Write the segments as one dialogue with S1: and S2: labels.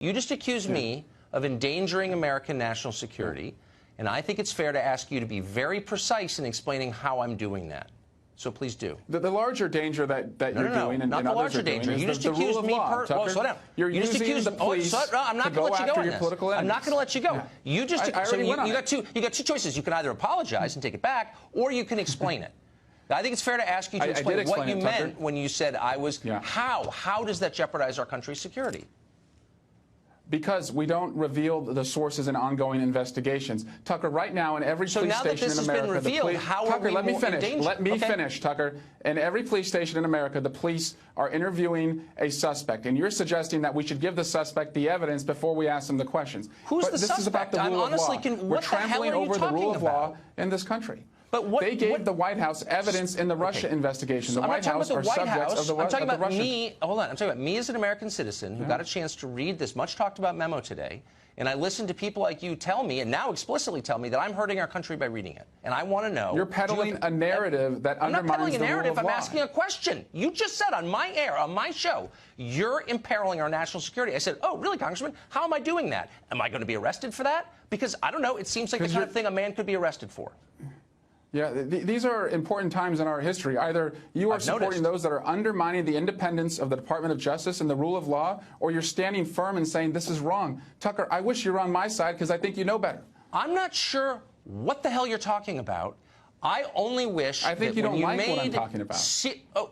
S1: You just accused me of endangering American national security, and I think it's fair to ask you to be very precise in explaining how I'm doing that. So please do.
S2: The larger danger that you're doing and
S1: not the
S2: others
S1: larger
S2: are doing
S1: danger.
S2: is
S1: You just
S2: the rule
S1: accused
S2: of
S1: me.
S2: law, Tucker.
S1: Slow down.
S2: You're
S1: you just
S2: using
S1: accused
S2: the police
S1: I'm not
S2: to
S1: going to
S2: go
S1: let you go
S2: after
S1: on
S2: your
S1: this.
S2: political enemies.
S1: I'm not going to let you go.
S2: Yeah.
S1: You just
S2: I
S1: so
S2: already went on
S1: you got two choices. You can either apologize and take it back, or you can explain it. I think it's fair to ask you to explain what you meant when you said I was.
S2: Yeah.
S1: How does that jeopardize our country's security?
S2: Because we don't reveal the sources in ongoing investigations. Tucker, right now in every police station in America, the police... Tucker, let me finish. Let me finish, Tucker. In every police station in America, the police are interviewing a suspect, and you're suggesting that we should give the suspect the evidence before we ask them the questions.
S1: Who's the
S2: this
S1: suspect?
S2: Is about the rule of law. We're trampling over the rule of law in this country.
S1: But
S2: they gave the White House evidence in the Russia investigation. The White House are subjects of the Russian.
S1: I'm talking about me. Hold on. I'm talking about me as an American citizen who got a chance to read this much talked about memo today, and I listened to people like you tell me, and now explicitly tell me, that I'm hurting our country by reading it. And I want to know.
S2: You're peddling a narrative that undermines the rule of law. I'm not peddling a narrative. I'm asking a question. You just said on my air, on my show, you're imperiling our national security. I said, oh, really, Congressman? How am I doing that? Am I going to be arrested for that? Because I don't know. It seems like the kind of thing a man could be arrested for. Yeah, these are important times in our history. Either you are supporting those that are undermining the independence of the Department of Justice and the rule of law, or you're standing firm and saying this is wrong. Tucker, I wish you were on my side because I think you know better.
S1: I'm not sure what the hell you're talking about. I only wish
S2: I think you don't like what I'm talking about.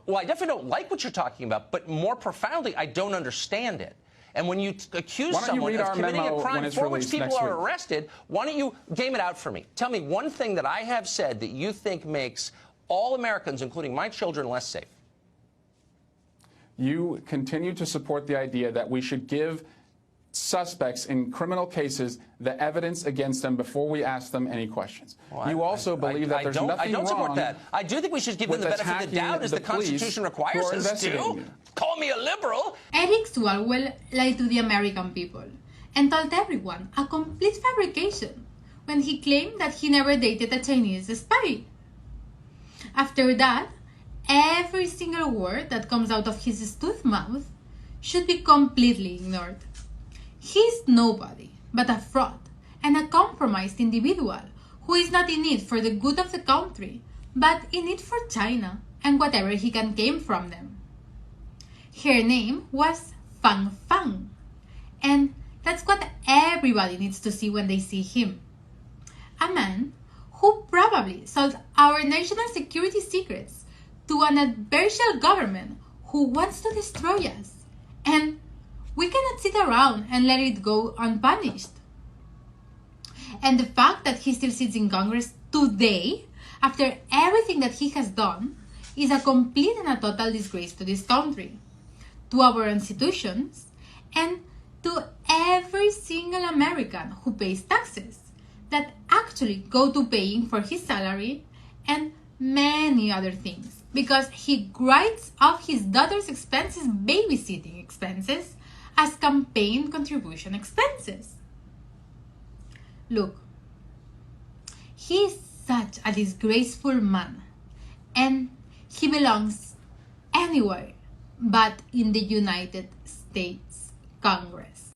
S1: Well, I definitely don't like what you're talking about, but more profoundly, I don't understand it. And when you accuse someone of committing a crime for which people are arrested, why don't you game it out for me? Tell me one thing that I have said that you think makes all Americans, including my children, less safe.
S2: You continue to support the idea that we should give suspects in criminal cases the evidence against them before we ask them any questions. Well, you also believe that there's nothing wrong.
S1: I don't support that. I do think we should give them the benefit of the doubt, as the Constitution requires us to. Call me a liberal.
S3: Eric Swalwell lied to the American people and told everyone a complete fabrication when he claimed that he never dated a Chinese spy. After that, every single word that comes out of his toothed mouth should be completely ignored. He's nobody but a fraud and a compromised individual who is not in it for the good of the country, but in it for China and whatever he can gain from them. Her name was Fang Fang, and that's what everybody needs to see when they see him. A man who probably sold our national security secrets to an adversarial government who wants to destroy us, and we cannot sit around and let it go unpunished. And the fact that he still sits in Congress today, after everything that he has done, is a complete and a total disgrace to this country, to our institutions, and to every single American who pays taxes that actually go to paying for his salary and many other things, because he writes off his daughter's expenses, babysitting expenses, as campaign contribution expenses. Look, he is such a disgraceful man, and he belongs anywhere but in the United States Congress.